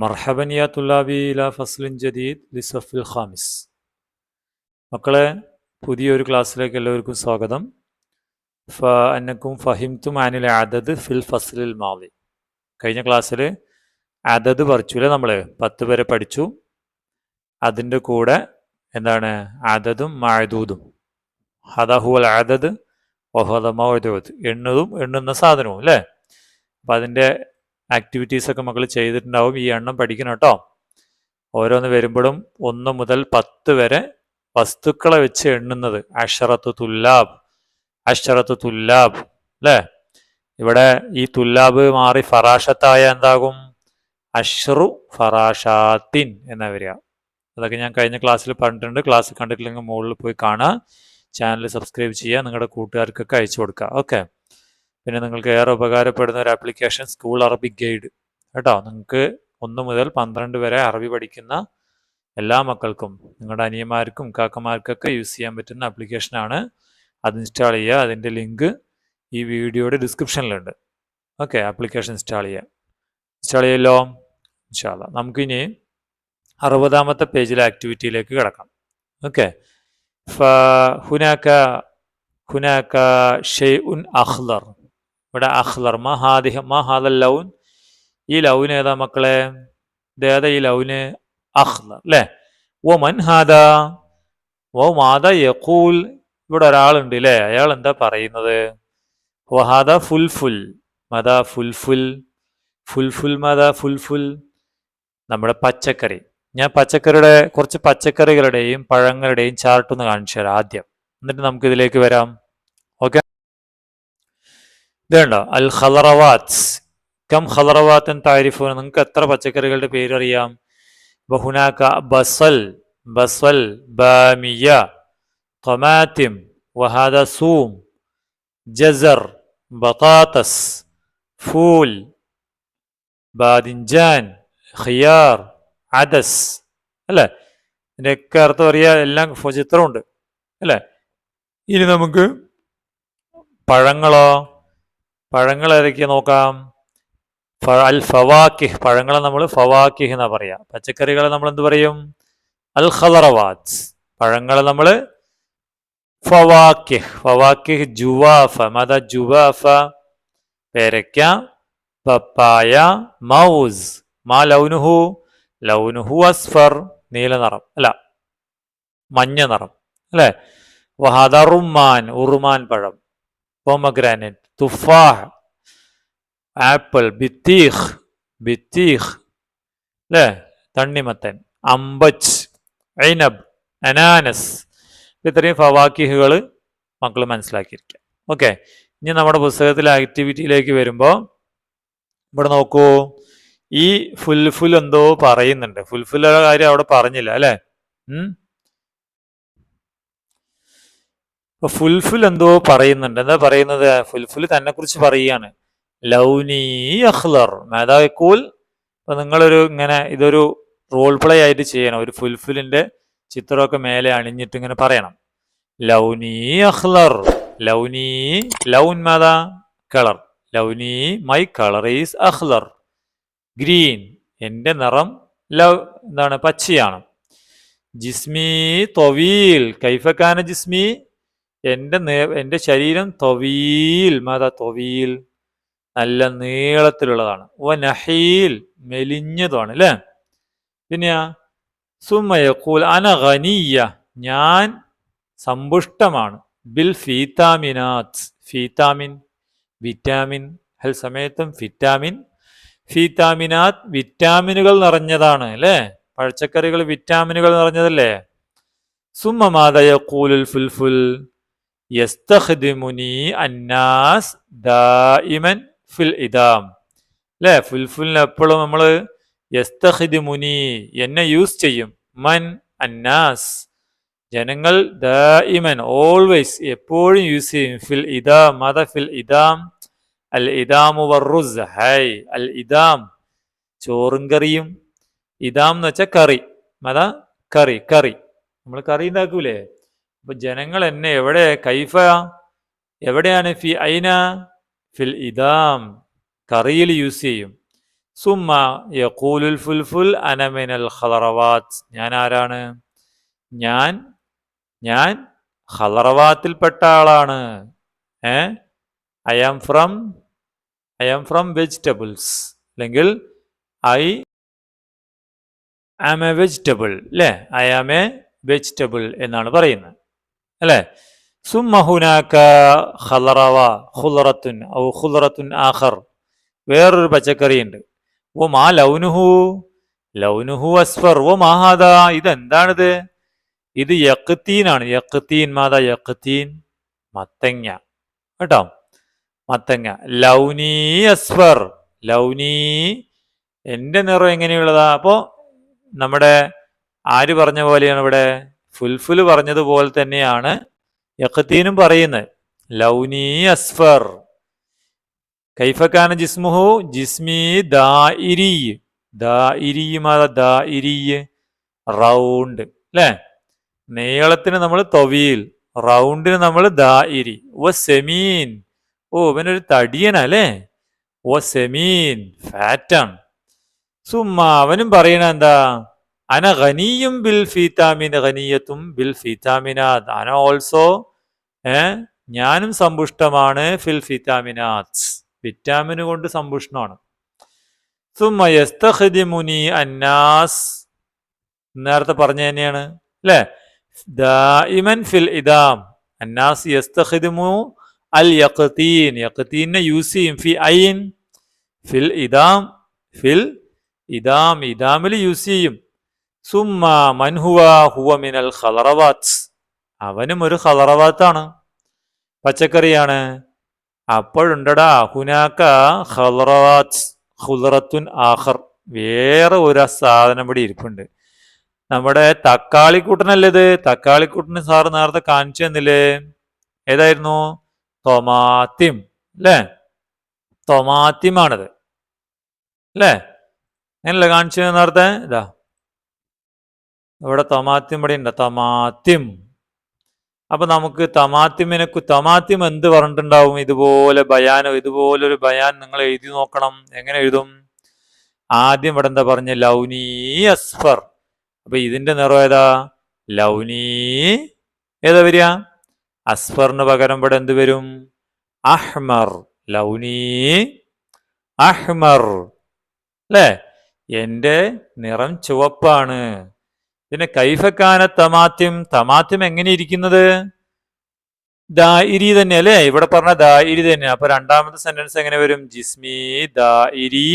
മർഹബൻ യാ തുല്ലാബി ഇലാ ഫസ്ലിൻ ജദീദ് ലിസഫിൽ ഖാമിസ്. മക്കളെ, പുതിയൊരു ക്ലാസ്സിലേക്ക് എല്ലാവർക്കും സ്വാഗതം. അന്നക്കും ഫഹിംതും അനിൽ അദദ് ഫിൽ ഫസ്ലിൽ മാദി. കഴിഞ്ഞ ക്ലാസ്സിൽ അദദ് പറിച്ചില്ലേ, നമ്മൾ 10 വരെ പഠിച്ചു. അതിൻ്റെ കൂടെ എന്താണ് അദദും മഅദൂദും. ഹദാ ഹുവൽ അദദ് വഹദ മഅദൂദ്, എണ്ണുന്ന സാധനവും അല്ലേ. അപ്പം അതിൻ്റെ ആക്ടിവിറ്റീസൊക്കെ മക്കൾ ചെയ്തിട്ടുണ്ടാവും. ഈ എണ്ണം പഠിക്കണം കേട്ടോ. ഓരോന്ന് വരുമ്പോഴും 1 മുതൽ 10 വരെ വസ്തുക്കളെ വെച്ച് എണ്ണുന്നത്. അഷറത്തു തുല്ലാബ് അല്ലേ. ഇവിടെ ഈ തുല്ലാബ് മാറി ഫറാഷത്തായ എന്താകും? അഷ്റു ഫറാഷാത്തിൻ എന്നാ വരിക. അതൊക്കെ ഞാൻ കഴിഞ്ഞ ക്ലാസ്സിൽ പറഞ്ഞിട്ടുണ്ട്. ക്ലാസ് കണ്ടിട്ടില്ലെങ്കിൽ മുകളിൽ പോയി കാണുക. ചാനൽ സബ്സ്ക്രൈബ് ചെയ്യുക, നിങ്ങളുടെ കൂട്ടുകാർക്കൊക്കെ അയച്ചു കൊടുക്കുക. ഓക്കെ. പിന്നെ നിങ്ങൾക്ക് ഏറെ ഉപകാരപ്പെടുന്ന ഒരു ആപ്ലിക്കേഷൻ സ്കൂൾ അറബിക് ഗൈഡ് കേട്ടോ. നിങ്ങൾക്ക് 1 മുതൽ 12 വരെ അറബി പഠിക്കുന്ന എല്ലാ മക്കൾക്കും, നിങ്ങളുടെ അനിയന്മാർക്കും കാക്കമാർക്കൊക്കെ യൂസ് ചെയ്യാൻ പറ്റുന്ന ആപ്ലിക്കേഷനാണ്. അത് ഇൻസ്റ്റാൾ ചെയ്യുക. അതിൻ്റെ ലിങ്ക് ഈ വീഡിയോയുടെ ഡിസ്ക്രിപ്ഷനിലുണ്ട്. ഓക്കെ, ആപ്ലിക്കേഷൻ ഇൻസ്റ്റാൾ ചെയ്യല്ലോ ഇൻഷാ അല്ലാ. നമുക്കിനി 60-ാമത്തെ പേജിലെ ആക്ടിവിറ്റിയിലേക്ക് കിടക്കാം. ഓക്കെ. ഹുനാക ഷൈഉൻ അഖ്ളർ. ഇവിടെ അഖ്ളർ മാ ഹാദൽ ലൗൻ. ഈ ലൗൻ ഏതാ മക്കളെ? ഇതേതാ ഈ ലൗന്? അഖ്ളർ അല്ലേ. ഓ മൻ ഹാദാ ഓ മാദാ യഖൂൽ. ഇവിടെ ഒരാളുണ്ട് അല്ലേ. അയാൾ എന്താ പറയുന്നത്? ഓ ഹാദാ ഫുൽഫുൽ. മദാ ഫുൽഫുൽ മദാ ഫുൽഫുൽ. നമ്മുടെ പച്ചക്കറി. ഞാൻ കുറച്ച് പച്ചക്കറികളുടെയും പഴങ്ങളുടെയും ചാർട്ട് ഒന്ന് കാണിച്ചു തരാം ആദ്യം, എന്നിട്ട് നമുക്ക് ഇതിലേക്ക് വരാം. ഓക്കെ. ഇതുണ്ടോ? അൽ ഖളറവാത്ത്. കം ഖളറവാത്തൻ താരിഫൂൻ. നിങ്ങൾക്ക് എത്ര പച്ചക്കറികളുടെ പേരറിയാം? ഹുനാക ബസൽ ബാമിയ തൊമാറ്റിം വഹാദ സൂം ജസർ ബതാത്തസ് ഫൂൽ ബാദിൻജാൻ ഖിയാർ അദസ് അല്ലേ. ഇതിൻ്റെയൊക്കെ അർത്ഥം അറിയാം. എല്ലാം ചിത്രമുണ്ട് അല്ലേ. ഇനി നമുക്ക് പഴങ്ങൾ ഏതൊക്കെയാ നോക്കാം. അൽ ഫവാക്കിഹ്. പഴങ്ങളെ നമ്മൾ ഫവാക്കിഹ് എന്നാ പറയാ. പച്ചക്കറികളെ നമ്മൾ എന്ത് പറയും? അൽ ഖളറവാത്ത്. പഴങ്ങളെ നമ്മൾ ഫവാക്കിഹ് ജുവാഫ. മദ ജുവാഫ. പേരയ്ക്ക, പപ്പായ, മൗസ്. മാ ലൗനുഹു അസ്ഫർ. നീല നിറം അല്ല, മഞ്ഞ നിറം അല്ലേ. വഹാദ റുമ്മാൻ. ഉറുമാൻ പഴം. പോമഗ്രാനൈറ്റ്. തുഫാഹ്. ആപ്പിൾ. ബിത്തീഖ് അല്ലേ. തണ്ണിമത്തൻ. അമ്പച്ച്. ഐനബ്. അനാനസ്. ഇത്രയും ഫവാക്കിഹുകൾ മക്കൾ മനസ്സിലാക്കിയിരിക്കുക. ഓക്കെ. ഇനി നമ്മുടെ പുസ്തകത്തിലെ ആക്ടിവിറ്റിയിലേക്ക് വരുമ്പോൾ ഇവിടെ നോക്കൂ. ഈ ഫുൽഫുൽ എന്തോ പറയുന്നുണ്ട്. ഫുൽഫുല്ലുള്ള കാര്യം അവിടെ പറഞ്ഞില്ല അല്ലേ. ഫുൽഫുൽ എന്തോ പറയുന്നുണ്ട്. എന്താ പറയുന്നത്? ഫുൽഫുൽ തന്നെ കുറിച്ച് പറയുകയാണ്. ലൗനി അഖ്ളർ മാദാ യഖൂൽ. അപ്പൊ നിങ്ങളൊരു ഇതൊരു റോൾ പ്ലേ ആയിട്ട് ചെയ്യണം. ഒരു ഫുൽഫുലിന്റെ ചിത്രമൊക്കെ മേലെ അണിഞ്ഞിട്ട് ഇങ്ങനെ പറയണം. ലൗനി അഖ്ളർ. ലൗൻ മാദാ കളർ. ലൗനി മൈ കളർ ഈസ് അഖ്ളർ ഗ്രീൻ. എന്റെ നിറം എന്താണ്? പച്ചയാണ്. ജിസ്മി തൊവീൽ. കൈഫക്കാന ജിസ്മി. എന്റെ ശരീരം തൊവീൽ. മാതാ തൊവീൽ. നല്ല നീളത്തിലുള്ളതാണ്. വ നഹീൽ. മെലിഞ്ഞതുമാണ് അല്ലേ. പിന്നെയാ സുമ്മ യഖൂൽ അന ഗനിയ. ഞാൻ സമ്പുഷ്ടമാണ്. ബിൽ ഫീതാമിനാത്ത്. വിറ്റാമിൻ. ഹൽ സമയത്തും ഫീതാമിനാത്ത്. വിറ്റാമിനുകൾ നിറഞ്ഞതാണ് അല്ലേ. പഴച്ചക്കറികൾ വിറ്റാമിനുകൾ നിറഞ്ഞതല്ലേ. സുമ്മ മാദാ യഖൂലുൽ ഫുൽഫുൽ. യസ്തഖ്ദിമുനി അന്നാസ് ദായിമൻ ഫിൽ ഇദാം അല്ലേ. ഫുൽഫുലിന് എപ്പോഴും നമ്മൾ യസ്തഖ്ദിമുനി, എന്നെ യൂസ് ചെയ്യും. മൻ അന്നാസ്, ജനങ്ങൾ. ദായിമൻ ഓൾവേസ്, എപ്പോഴും യൂസ് ചെയ്യും. ഫിൽ ഇദാം. മാദാ ഫിൽ ഇദാം? അൽ ഇദാമു വറുസ്. ഹൈ അൽ ഇദാം. ചോറും കറിയും. ഇദാം എന്ന് വെച്ചാൽ കറി. മാദാ കറി. നമ്മൾ കറി ഉണ്ടാക്കൂലേ. അപ്പൊ ജനങ്ങൾ എന്നെ എവിടെയാണ്? ഫി ഐന ഫിൽ ഇദാം. കറിയിൽ യൂസ് ചെയ്യും. സുമ്മ യഖൂലുൽ ഫുൽഫുൽ അന മിനൽ ഖളറവാത്ത്, ഞാൻ ആരാണ്? ഞാൻ ഞാൻ ഖളറവാത്തിൽപ്പെട്ട ആളാണ്. ഐ ആം ഫ്രം വെജിറ്റബിൾസ്, അല്ലെങ്കിൽ ഐ ആം എ വെജിറ്റബിൾ, അല്ലേ? ഐ ആം എ വെജിറ്റബിൾ എന്നാണ് പറയുന്നത്, അല്ലേ? സുമ്മ ഹുനാക ഖുളറത്തുൻ ഔ ഖുളറത്തുൻ ആഖർ, വേറൊരു പച്ചക്കറി ഉണ്ട്. ഓ മാ ലൗനുഹു അസ്ഫർ. ഓ മാഹാദ, ഇതെന്താണിത്? ഇത് യഖ്തീനാണ്. യഖ്തീൻ, മാതാ യഖ്തീൻ? മത്തങ്ങ, കേട്ടോ, മത്തങ്ങ. ലൗനി അസ്ഫർ, ലൗനി, എന്റെ നിറം എങ്ങനെയുള്ളതാ? അപ്പോ നമ്മുടെ ആര് പറഞ്ഞ പോലെയാണ് ഇവിടെ? ഫുൽഫുൽ പറഞ്ഞതുപോലെ തന്നെയാണ് യഖ്തീനും പറയുന്നത്. ലൗനി അസ്ഫർ. കൈഫക്കാന ജിസ്മുഹു, ജിസ്മി ദാഇരി. ദാഇരി, മാതാ ദാഇരി? റൗണ്ട്, അല്ലേ? നീളത്തിന് നമ്മൾ തൊവീൽ, റൗണ്ടിന് നമ്മൾ ദാഇരി. ഓ സെമീൻ, ഓ ഇവനൊരു തടിയനല്ലേ? ഓ സെമീൻ, ഫാറ്റാണ്. സുമ്മ അവനും പറയണ എന്താ? അന ഖനിയും ബിൽ ഫീതാമിൻ, ഖനിയത്തും ബിൽ ഫീതാമിനാത്ത്. അന ഓൾസോ, ഞാനും സമ്പുഷ്ടമാണ്. ഫിൽ ഫീതാമിനാത്ത്, വിറ്റാമിന് കൊണ്ട് സമ്പുഷ്ടമാണ്. സുമ്മ യസ്തഖ്ദിമുനി അന്നാസ്, നേരത്തെ പറഞ്ഞ തന്നെയാണ്, അല്ലേ? ദായിമൻ ഫിൽ ഇദാം, അന്നാസ് യസ്തഖ്ദിമു അൽ യഖ്തീൻ, യഖ്തീനെ യൂസ് ചെയ്യും. ഫി ഐൻ, ഫിൽ ഇദാം, ഫിൽ ഇദാം, ഇദാമിൽ യൂസ് ചെയ്യും. സുമ്മ മൻ ഹുവ മിനൽ ഖളറവാത്ത്, അവനും ഒരു ഖളറവാത്താണ്, പച്ചക്കറിയാണ്. അപ്പോഴുണ്ടടാ ഹുനാക്ക ഖളറവാത്ത് ഖുളറത്തുൻ ആഖർ, വേറെ ഒരു സാധനം ഇവിടെ ഇരിപ്പുണ്ട്. നമ്മുടെ തക്കാളിക്കൂട്ടനല്ലേ ഇത്? തക്കാളിക്കൂട്ടന് സാറ് നേരത്തെ കാണിച്ചു തന്നില്ലേ? ഏതായിരുന്നു? ടൊമാറ്റിം, അല്ലേ? ടൊമാറ്റിമാണത്, അല്ലേ? അങ്ങനല്ലേ കാണിച്ചു നേരത്തെ? ഇതാ ഇവിടെ ടൊമാറ്റിം ഇവിടെ ഉണ്ട്, ടൊമാറ്റിം. അപ്പൊ നമുക്ക് ടൊമാറ്റിം എന്ത് പറഞ്ഞിട്ടുണ്ടാവും? ഇതുപോലെ ബയാനോ, ഇതുപോലൊരു ബയാൻ നിങ്ങൾ എഴുതി നോക്കണം. എങ്ങനെ എഴുതും? ആദ്യം ഇവിടെ എന്താ പറഞ്ഞ? ലൗനി അസ്ഫർ. അപ്പൊ ഇതിന്റെ നിറം ഏതാ? ലൗനി. ഏതാ വരിക? അസ്ഫറിന് പകരം ഇവിടെ എന്ത് വരും? അഹ്മർ. ലൗനി അഹ്മർ, അല്ലേ? എന്റെ നിറം ചുവപ്പാണ്. പിന്നെ കൈഫക്കാന തമാത്യം എങ്ങനെ ഇരിക്കുന്നത്? ദാഇരി തന്നെ, അല്ലേ? ഇവിടെ പറഞ്ഞ ദാഇരി തന്നെ. അപ്പൊ രണ്ടാമത്തെ സെന്റൻസ് എങ്ങനെ വരും? ജിസ്മി ദാഇരി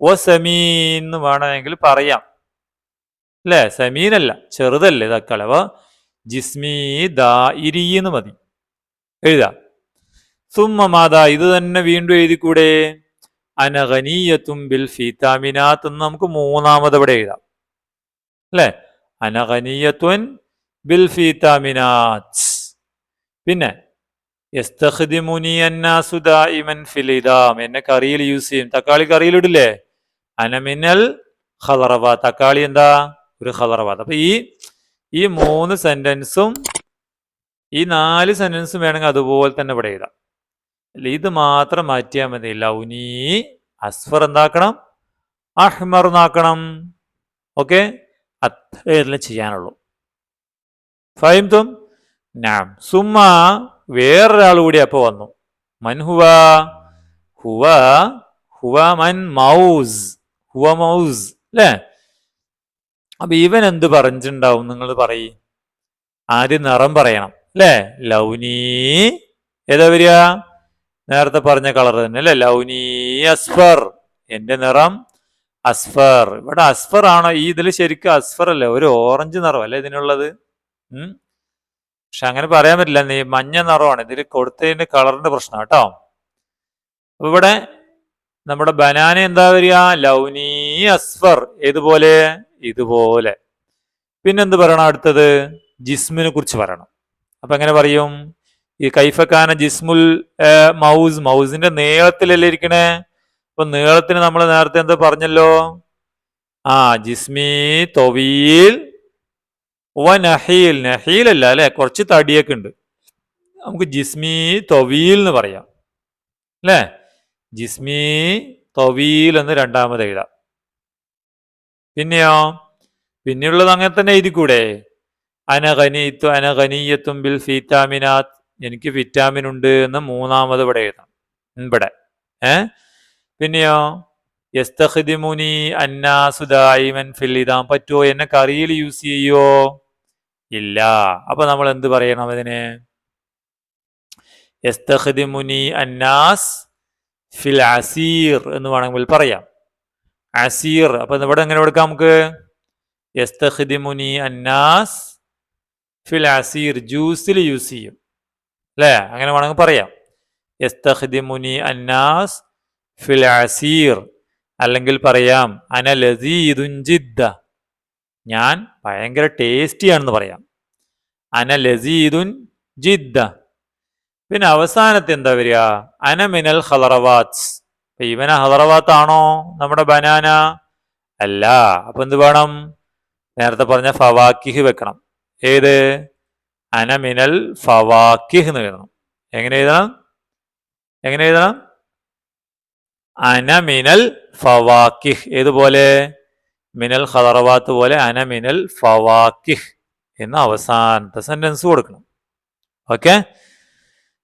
ഓ സമീൻ എന്ന് വേണമെങ്കിൽ പറയാം, അല്ലേ? സമീനല്ല, ചെറുതല്ലേ തക്കാളി. അപ്പൊ ജിസ്മി ദാഇരി എന്ന് മതി എഴുതാം. സുമ്മ മാതാ, ഇത് തന്നെ വീണ്ടും എഴുതിക്കൂടെ? അനഗനീയത്തും ബിൽ ഫീതാമിനാത്ത് എന്ന് നമുക്ക് മൂന്നാമത് ഇവിടെ എഴുതാം, അല്ലേ? അനഗനീയത്തുൻ ബിൽ ഫീതാമിനാത്ത്. പിന്നെ യസ്തഖ്ദിമുനി അന്നാസു ദായിമൻ ഫിൽ ഇദാം, എന്നെ കറിയിൽ യൂസ് ചെയ്യും. തക്കാളി കറിയിൽ ഇടില്ലേ? അനമിനൽ ഖളറവാത്ത്, തക്കാളി എന്താ? ഒരു ഖളറവാത്ത്. അപ്പൊ ഈ മൂന്ന് സെന്റൻസും ഈ 4 സെന്റൻസും വേണമെങ്കിൽ അതുപോലെ തന്നെ ഇവിടെ എഴുതാം. ഇത് മാത്രം മാറ്റിയാൽ മതി. ലൗനി അസ്ഫർ എന്താക്കണം? അഹ്മർ എന്നാക്കണം. ഓക്കെ, അത്രയല്ലേ ചെയ്യാനുള്ളൂ. ഫഹിംതും? നാം. സുമ്മ വേറൊരാൾ കൂടി അപ്പൊ വന്നു. മൻ ഹുവ മൻ മൗസ്, ഹുവ മൗസ്, അല്ലേ? അപ്പൊ ഇവൻ എന്ത് പറഞ്ഞിട്ടുണ്ടാവും? നിങ്ങൾ പറയ്. ആദ്യം നിറം പറയണം, അല്ലേ? ലൗനി ഏതാ വരിക? നേരത്തെ പറഞ്ഞ കളർ തന്നെ, അല്ലേ? ലൗനി അസ്ഫർ, എന്റെ നിറം അസ്ഫർ. ഇവിടെ അസ്ഫർ ആണോ? ഈ ഇതിൽ ശരിക്കും അസ്ഫർ അല്ലേ, ഒരു ഓറഞ്ച് നിറം അല്ലേ ഇതിനുള്ളത്? പക്ഷെ അങ്ങനെ പറയാൻ പറ്റില്ല, നീ മഞ്ഞ നിറമാണ് ഇതിൽ കൊടുത്തതിന്റെ കളറിന്റെ പ്രശ്നം കേട്ടോ. അപ്പൊ ഇവിടെ നമ്മുടെ ബനാന എന്താ വരിക? ലൗനി അസ്ഫർ. ഏതുപോലെ? ഇതുപോലെ. പിന്നെന്ത് പറയണം? അടുത്തത് ജിസ്മിനെ കുറിച്ച് പറയണം. അപ്പൊ എങ്ങനെ പറയും? ഈ കൈഫക്കാന ജിസ്മുൽ മൗസിന്റെ നീളത്തിലല്ലേ ഇരിക്കണേ? അപ്പൊ നീളത്തിന് നമ്മൾ നേരത്തെ എന്താ പറഞ്ഞല്ലോ? ജിസ്മി തൊവീൽ വ നഹീൽ. നഹീലല്ല, അല്ലെ? കുറച്ച് തടിയൊക്കെ ഉണ്ട്. നമുക്ക് ജിസ്മി തൊവീൽ എന്ന് പറയാം, അല്ലേ? ജിസ്മി തവീൽ എന്ന് രണ്ടാമത് എഴുതാം. പിന്നെയോ പിന്നെയുള്ളത് അങ്ങനെ തന്നെ എഴുതിക്കൂടെ? അനഗനീയത്തും ബിൽ ഫിറ്റാമിനാത്ത്, എനിക്ക് വിറ്റാമിൻ ഉണ്ട് എന്ന് മൂന്നാമത് ഇവിടെ എഴുതാം. ഇവിടെ പിന്നെയോ യസ്തഖ്ദിമുനി അന്നാസു ദായിമൻ ഫിൽ ഇദാം, പറ്റുമോ? എന്നെ കറിയിൽ യൂസ് ചെയ്യോ? ഇല്ല. അപ്പൊ നമ്മൾ എന്ത് പറയണം അതിന്? യസ്തഖ്ദിമുനി അന്നാസ് ഫിൽ അസീർ എന്ന് വേണമെങ്കിൽ പറയാം. അസീർ. അപ്പൊ ഇവിടെ എങ്ങനെ കൊടുക്കാം നമുക്ക്? യസ്തഖ്ദിമുനി അന്നാസ് ഫിൽ അസീർ, ജ്യൂസിൽ യൂസ് ചെയ്യും അല്ലേ? അങ്ങനെ വേണമെങ്കിൽ പറയാം. യസ്തഖ്ദിമുനി അന്നാസ് ഫിൽ അസീർ. അല്ലെങ്കിൽ പറയാം അന ലസീദുൻ ജിദ്ദ, ഞാൻ ഭയങ്കര ടേസ്റ്റിയാണെന്ന് പറയാം. അന ലസീദുൻ ജിദ്ദ. പിന്നെ അവസാനത്തെ എന്താ വരിക? അന മിനൽ ഖളറവാത്ത്. ഇവന ഹളറവാത്ത് ആണോ നമ്മുടെ ബനാന? അല്ല. അപ്പൊ എന്ത് വേണം? നേരത്തെ പറഞ്ഞ ഫവാക്കിഹ് വെക്കണം. ഏത്? അന മിനൽ ഫവാക്കിഹ് എന്ന് എഴുതണം. എങ്ങനെ എഴുതണം? അന മിനൽ ഫവാക്കിഹ്. ഏതുപോലെ? മിനൽ ഖളറവാത്ത് പോലെ അന മിനൽ ഫവാക്കിഹ് എന്ന് അവസാനത്തെ സെന്റൻസ് കൊടുക്കണം. ഓക്കെ.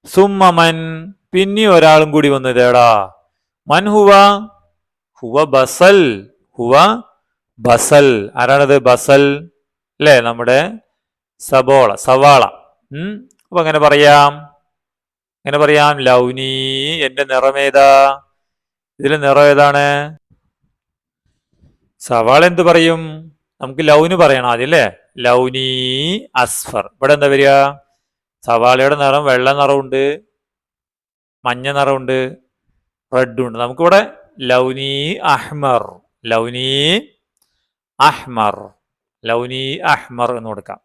സുമ്മമൻ, പിന്നെ ഒരാളും കൂടി വന്നു. ഇതേടാ മൻ ഹുവ? ഹുവ ബസൽ. ഹുവ ബസൽ. ആരാണത്? ബസൽ അല്ലേ? നമ്മുടെ സവാള. അപ്പൊ അങ്ങനെ പറയാം ലൗനി, എന്റെ നിറമേതാ? ഇതിലെ നിറം ഏതാണ്? സവാള എന്ത് പറയും? നമുക്ക് ലൗന് പറയണം ആദ്യം അല്ലേ? ലൗനി അസ്ഫർ. ഇവിടെ എന്താ വരിക? സവാളയുടെ നിറം വെള്ള നിറമുണ്ട്, മഞ്ഞ നിറമുണ്ട്, റെഡും ഉണ്ട്. നമുക്കിവിടെ ലൗനി അഹ്മർ എന്ന് കൊടുക്കാം.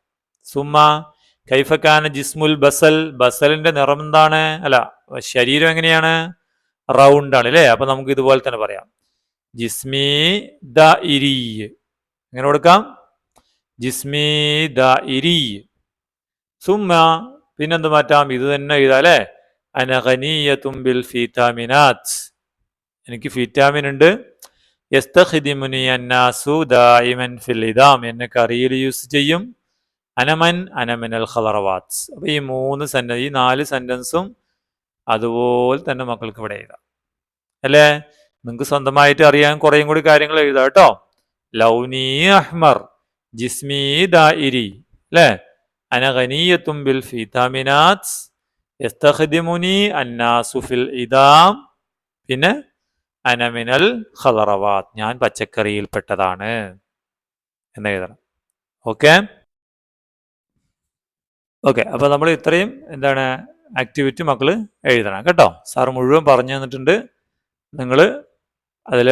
സുമ്മ കൈഫക്കാന ജിസ്മുൽ ബസൽ, ബസലിന്റെ നിറം എന്താണ്? അല്ല, ശരീരം എങ്ങനെയാണ്? റൗണ്ട് ആണ് അല്ലേ? അപ്പൊ നമുക്ക് ഇതുപോലെ തന്നെ പറയാം. ജിസ്മി ദാഇരി. എങ്ങനെ കൊടുക്കാം? ജിസ്മി ദാഇരി. സുമ്മ, പിന്നെന്ത് മാറ്റാം? ഇത് തന്നെ എഴുതാം അല്ലേ? അനഗനീയത്തും ബിൽ ഫിറ്റാമിനാത്ത്, എനിക്ക് വിറ്റാമിൻ ഉണ്ട്. യസ്തഖ്ദിമുനി അന്നാസു ദായിമൻ ഫിൽ ഇദാം, എന്നെ കറിയിൽ യൂസ് ചെയ്യും. അനമിനൽ ഖളറവാത്ത്. അപ്പൊ ഈ ഈ 4 സെന്റൻസും അതുപോലെ തന്നെ മക്കൾക്ക് ഇവിടെ എഴുതാം അല്ലേ? നിങ്ങൾക്ക് സ്വന്തമായിട്ട് അറിയാൻ കുറേയും കൂടി കാര്യങ്ങൾ എഴുതാം കേട്ടോ. ലൗനി അഹ്മർ, ജിസ്മി ദാഇരി അല്ലേ? അന ഗനിയത്തും ബിൽ ഫിറ്റാമിനാത്ത്, യസ്തഖ്ദിമുനി അന്നാസു ഫിൽ ഇദാം, പിന്നെ അനമിനൽ ഖളറവാത്ത്, ഞാൻ പച്ചക്കറിയിൽപ്പെട്ടതാണ് എന്ന് എഴുതണം. ഓക്കെ. അപ്പൊ നമ്മൾ ഇത്രയും ആക്ടിവിറ്റി മക്കള് എഴുതണം കേട്ടോ. സാർ മുഴുവൻ പറഞ്ഞു തന്നിട്ടുണ്ട്. നിങ്ങൾ അതിൽ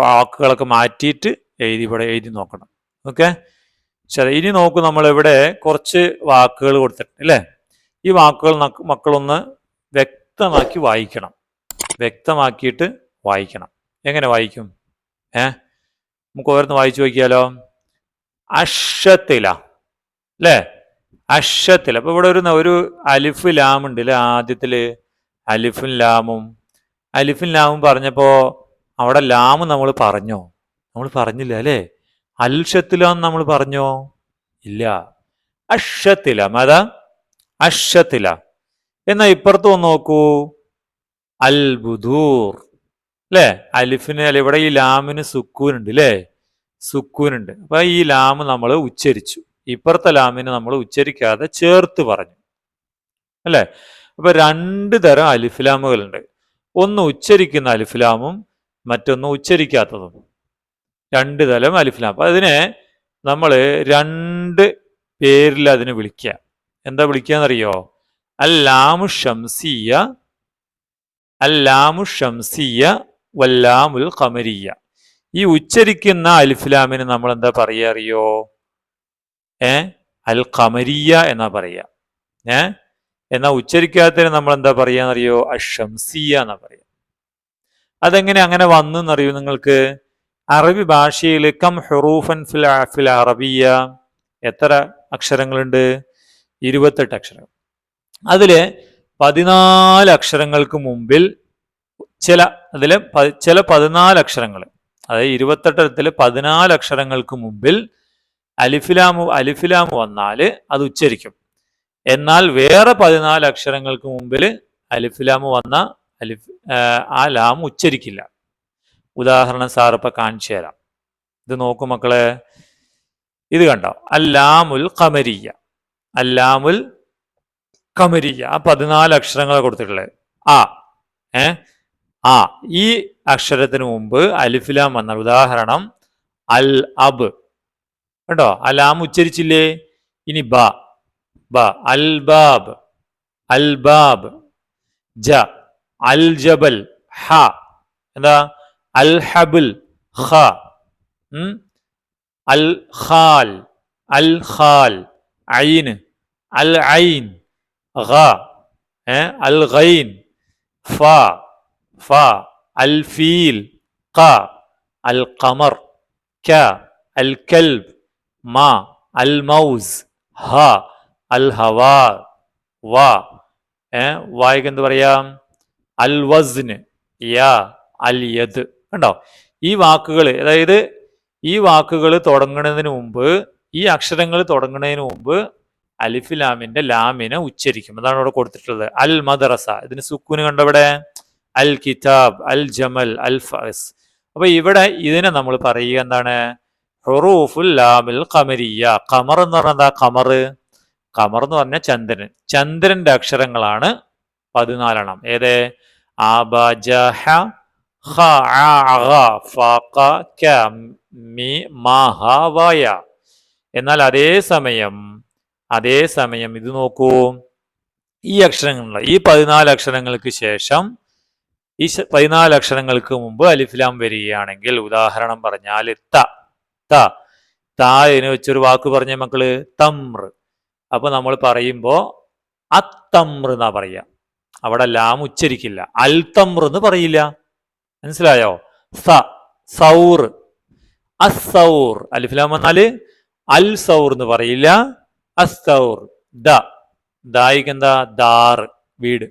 വാക്കുകളൊക്കെ മാറ്റിയിട്ട് എഴുതി നോക്കണം. ഓക്കെ. ശരി, ഇനി നോക്കൂ, നമ്മളിവിടെ കുറച്ച് വാക്കുകൾ കൊടുത്തിട്ടുണ്ട് അല്ലേ? ഈ വാക്കുകൾ മക്കളൊന്ന് വ്യക്തമാക്കിയിട്ട് വായിക്കണം. എങ്ങനെ വായിക്കും? നമുക്ക് ഓരോന്ന് വായിച്ചു നോക്കിയാലോ. അഷത്തില അല്ലേ? അഷത്തില. അപ്പൊ ഇവിടെ ഒരു അലിഫ് ലാം ഉണ്ട് അല്ലെ? ആദ്യത്തില് അലിഫും ലാമും പറഞ്ഞപ്പോ അവിടെ ലാമ് നമ്മൾ പറഞ്ഞില്ല അല്ലേ? അൽഷത്തിലാന്ന് നമ്മൾ പറഞ്ഞോ? ഇല്ല. അഷത്തില. മതാ അഷത്തില. എന്നാ ഇപ്പുറത്ത് വന്ന് നോക്കൂ. അൽ ബുദൂർ അല്ലേ? അലിഫിന് അല്ല, ഇവിടെ ഈ ലാമിന് സുക്കൂനുണ്ട് അല്ലേ? സുക്കൂനുണ്ട്. അപ്പൊ ഈ ലാമ് നമ്മൾ ഉച്ചരിച്ചു. ഇപ്പുറത്തെ ലാമിനെ നമ്മൾ ഉച്ചരിക്കാതെ ചേർത്ത് പറഞ്ഞു അല്ലേ? അപ്പൊ 2 തരം അലിഫ്ലാമുകളുണ്ട്. ഒന്ന് ഉച്ചരിക്കുന്ന അലിഫ്ലാമും മറ്റൊന്ന് ഉച്ചരിക്കാത്തതും. 2 തരം അലിഫ്ലാം. അപ്പൊ അതിനെ നമ്മൾ 2 പേരിൽ അതിനെ വിളിക്കുക. എന്താ വിളിക്കാന്നറിയോ? അല്ലാമു ഷംസിയ വല്ലാമുൽ ഖമരിയ. ഈ ഉച്ചരിക്കുന്ന അലിഫ്ലാമിന് നമ്മൾ എന്താ പറയാ അറിയോ? അൽ ഖമരിയ എന്നാ പറയാ. എന്നാ ഉച്ചരിക്കാത്തതിന് നമ്മൾ എന്താ പറയാന്നറിയോ? അഷംസിയ എന്നാ പറയാ. അതെങ്ങനെ അങ്ങനെ വന്നു എന്നറിയോ നിങ്ങൾക്ക്? അറബി ഭാഷയിൽ കം ഹുറൂഫൻ ഫിൽ അറബിയ, എത്ര അക്ഷരങ്ങളുണ്ട്? 28 അക്ഷരം. അതില് 14 അക്ഷരങ്ങൾക്ക് മുമ്പിൽ ചില 14 അക്ഷരങ്ങൾ, അതായത് 28 14 അക്ഷരങ്ങൾക്ക് മുമ്പിൽ അലിഫിലാമു വന്നാൽ അത് ഉച്ചരിക്കും. എന്നാൽ വേറെ 14 അക്ഷരങ്ങൾക്ക് മുമ്പിൽ അലിഫിലാമു വന്ന ആ ലാം ഉച്ചരിക്കില്ല. ഉദാഹരണം സാറിപ്പ കാണിച്ചു തരാം. ഇത് നോക്കൂ മക്കളെ, ഇത് കണ്ടോ, അല്ലാമുൽ ഖമരിയ, അല്ലാമുൽ ഖമരിയ. ആ 14 അക്ഷരങ്ങൾ കൊടുത്തിട്ടുള്ളത്. ആ ഈ അക്ഷരത്തിന് മുമ്പ് അലിഫിലാം വന്നാൽ, ഉദാഹരണം അൽ അബ് കേട്ടോ, അലാം ഉച്ചരിച്ചില്ലേ. ഇനി ബ അൽ ബാബ്, അൽ ബാബ്. ജ അൽ ജബൽ, ഹ എന്താ അൽ ഹബിൽ, ഖ അൽ ഖാൽ, അൽ ഖാൽ. ഐൻ അൽ ഐൻ, ഗ അൽ ഗൈൻ, ഫ അൽ ഫീൽ, ക അൽ ഖമർ, ക അൽ കൽബ്, മ അൽ മൗസ്, ഹ അൽ ഹവാ, വായിക്ക് എന്ത് പറയാം, അൽ വസ്ന്, യാ അൽ യദ്. കണ്ടോ, ഈ വാക്കുകൾ, അതായത് ഈ വാക്കുകൾ തുടങ്ങുന്നതിന് മുമ്പ്, ഈ അക്ഷരങ്ങൾ തുടങ്ങുന്നതിന് മുമ്പ് അലിഫിലാമിന്റെ ലാമിനെ ഉച്ചരിക്കും. അതാണ് ഇവിടെ കൊടുത്തിട്ടുള്ളത്. അൽ മദ്രസ, ഇതിന് സുക്കൂന് കണ്ടവിടെ, അൽ കിതാബ്, അൽ ജമൽ, അൽ ഫസ്. അപ്പൊ ഇവിടെ ഇതിനെ നമ്മൾ പറയുക എന്താണ്, ഹുറൂഫുൽ ലാമിൽ ഖമരിയ. ഖമർ എന്ന് പറഞ്ഞാൽ എന്താ, ഖമർ എന്ന് പറഞ്ഞാൽ ചന്ദ്രൻ. ചന്ദ്രന്റെ അക്ഷരങ്ങളാണ് 14. ഏത്, ആബജഹ ഖ അ ഫ ക ക മി മ ഹ വ യ. എന്നാൽ അതേ സമയം ഇത് നോക്കൂ, ഈ അക്ഷരങ്ങളുള്ള ഈ 14 അക്ഷരങ്ങൾക്ക് ശേഷം, ഈ 14 അക്ഷരങ്ങൾക്ക് മുമ്പ് അലിഫ്ലാം വരികയാണെങ്കിൽ, ഉദാഹരണം പറഞ്ഞാൽ താന് വെച്ചൊരു വാക്ക് പറഞ്ഞ മക്കള്, തമ്ര. അപ്പൊ നമ്മൾ പറയുമ്പോ അത്തമ്ര എന്നാ പറയാ, അവിടെ ലാം ഉച്ചരിക്കില്ല. അൽ തമ്ര എന്ന് പറയില്ല. മനസ്സിലായോ? സൗർ, അസൗർ. അലിഫ്ലാം വന്നാല് അൽ സൗർ എന്ന് പറയില്ല, അസൗർ. ദായിക്ക് എന്താ, ദാർ, വീട്.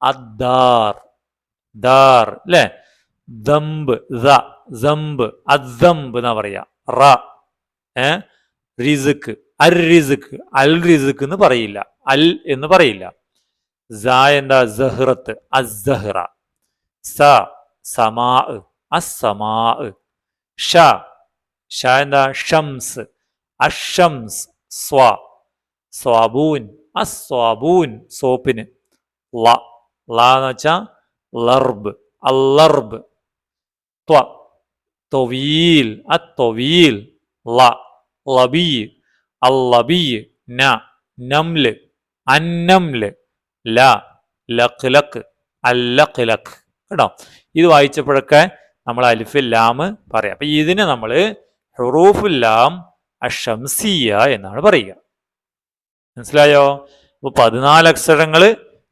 അദ്ദാർ, ദാർ അല്ലെ. ദംബ്, സമ്പ്, അദ്ദംബ് എന്നാ പറയാ. റിസ്ക്, അൽ റിസ്ക്, അൽ റിസ്ക് എന്ന് പറയില്ല, അൽ എന്ന് പറയില്ല. എന്താ, സഹ്റത്ത്, അസ്സഹ്റ. സമാ, അസ്സമാ. എന്താ, ഷംസ്, അഷംസ്. സ്വാബൂൻ, അസ്വാബൂൻ, സോപ്പിന്. എന്ന് വെച്ചാ ലർബ്, അല്ലർബ്. തൊവീൽ, അത്തൊവീൽ. ലബി, അല്ലബി. നംല്, അന്നംല്. ലഖ്ലഖ്, അല്ലഖ്ലഖ്. കേട്ടോ, ഇത് വായിച്ചപ്പോഴൊക്കെ നമ്മൾ അലിഫ് ലാം പറയാം. അപ്പൊ ഇതിന് നമ്മൾ ഹുറൂഫുൽ ലാം അഷംസിയ എന്നാണ് പറയുക. മനസ്സിലായോ? അപ്പൊ 14 അക്ഷരങ്ങൾ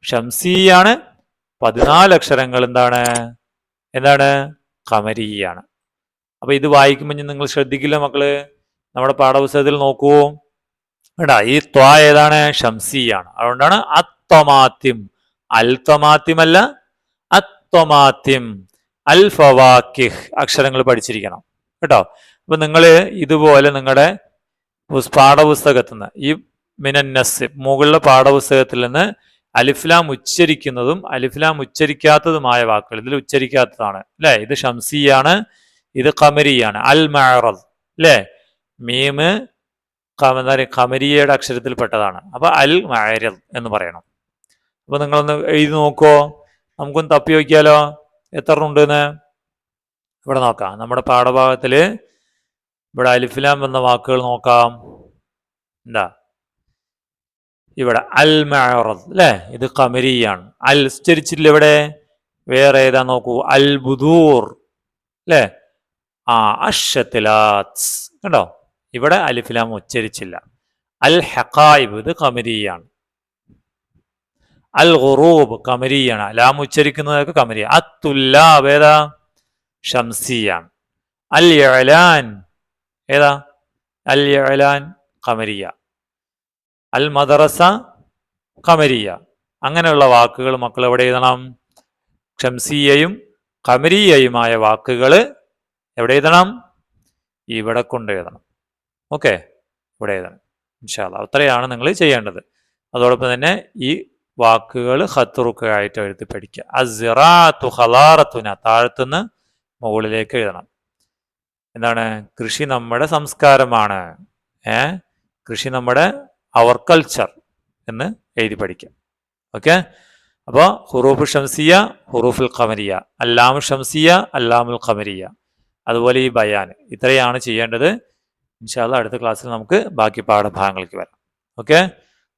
ഷംസിയാണ്, 14 അക്ഷരങ്ങൾ എന്താണ് ഖമരിയാണ്. അപ്പൊ ഇത് വായിക്കുമ്പോൾ നിങ്ങൾ ശ്രദ്ധിക്കില്ല മക്കള്, നമ്മുടെ പാഠപുസ്തകത്തിൽ നോക്കൂ. ഈ ത്വാ ഏതാണ്, ഷംസിയാണ്. അതുകൊണ്ടാണ് അത്വമാത്തിം. അൽ ത്വമാത്തിം അല്ല, അത്വമാത്തിം. അൽ ഫവാക്കിഹ് അക്ഷരങ്ങൾ പഠിച്ചിരിക്കണം കേട്ടോ. അപ്പൊ നിങ്ങൾ ഇതുപോലെ നിങ്ങളുടെ പാഠപുസ്തകത്തിൽ നിന്ന്, ഈ മിനന്നസ് മുകളിലെ പാഠപുസ്തകത്തിൽ നിന്ന് അലിഫ്ലാം ഉച്ചരിക്കുന്നതും അലിഫ്ലാം ഉച്ചരിക്കാത്തതുമായ വാക്കുകൾ, ഇതിൽ ഉച്ചരിക്കാത്തതാണ് അല്ലെ. ഇത് ഷംസിയാണ്, ഇത് ഖമരിയാണ്. അൽ മഅറദ് അല്ലെ, മീമ് ഖമരിയയുടെ അക്ഷരത്തിൽപ്പെട്ടതാണ്. അപ്പൊ അൽ മഅറദ് എന്ന് പറയണം. അപ്പൊ നിങ്ങളൊന്ന് എഴുതി നോക്കോ, നമുക്കൊന്ന് തപ്പി നോക്കിയാലോ എത്ര ഉണ്ടെന്ന്. ഇവിടെ നോക്കാം, നമ്മുടെ പാഠഭാഗത്തില് ഇവിടെ അലിഫ്ലാം എന്ന വാക്കുകൾ നോക്കാം. എന്താ ഇവിടെ അൽ മഅറദ് അല്ലെ, ഇത് ഖമരിയാണ്. അൽ ഉച്ചരിച്ചില്ല ഇവിടെ. വേറെ ഏതാ നോക്കൂ, അൽ ബുദൂർ അല്ലെ, അഷ്ശത്തിലാത്ത്. കണ്ടോ, ഇവിടെ അലിഫ്ലാം ഉച്ചരിച്ചില്ല. അൽ ഹഖായിബ് ഇത് ഖമരിയാണ്. അൽ ഖുറൂബ് ഖമരിയാണ്, ലാം ഉച്ചരിക്കുന്നതൊക്കെ ഖമരിയ. അത്തുല്ലാബ് ഏതാ, ഷംസിയാണ്. അൽ ഇഅ്ലാൻ ഏതാ, അൽ ഇഅ്ലാൻ ഖമരിയ. അൽ മദ്രസ ഖമരിയ. അങ്ങനെയുള്ള വാക്കുകൾ മക്കൾ എവിടെ എഴുതണം, ഷംസിയയും ഖമരിയയുമായ വാക്കുകൾ എവിടെ എഴുതണം? ഇവിടെ കൊണ്ട് എഴുതണം. ഓക്കെ, ഇവിടെ എഴുതണം. ഇൻഷാ അല്ലാഹ് അത്രയാണ് നിങ്ങൾ ചെയ്യേണ്ടത്. അതോടൊപ്പം തന്നെ ഈ വാക്കുകൾ ഖത്തുറുക്കായിട്ട് എഴുതി പഠിക്കുക. അസ്സിറാത്തു ഖലാറത്തുന, താഴത്തുനിന്ന് മുകളിലേക്ക് എഴുതണം. എന്താണ്? കൃഷി നമ്മുടെ സംസ്കാരമാണ്. കൃഷി നമ്മുടെ അവർ കൾച്ചർ എന്ന് എഴുതി പഠിക്കുക. ഓക്കെ, അപ്പോൾ ഹുറൂഫ് ഷംസിയ, ഹുറൂഫുൽ ഖമരിയ, അല്ലാമു ഷംസിയ, അല്ലാമുൽ ഖമരിയ, അതുപോലെ ഈ ബയാൻ, ഇത്രയാണ് ചെയ്യേണ്ടത്. ഇൻഷാ അല്ലാഹ് അടുത്ത ക്ലാസ്സിൽ നമുക്ക് ബാക്കി പാഠഭാഗങ്ങൾക്ക് വരാം. ഓക്കെ,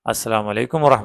അസ്സലാമു അലൈക്കും വറഹ്മത്തുള്ളാഹി.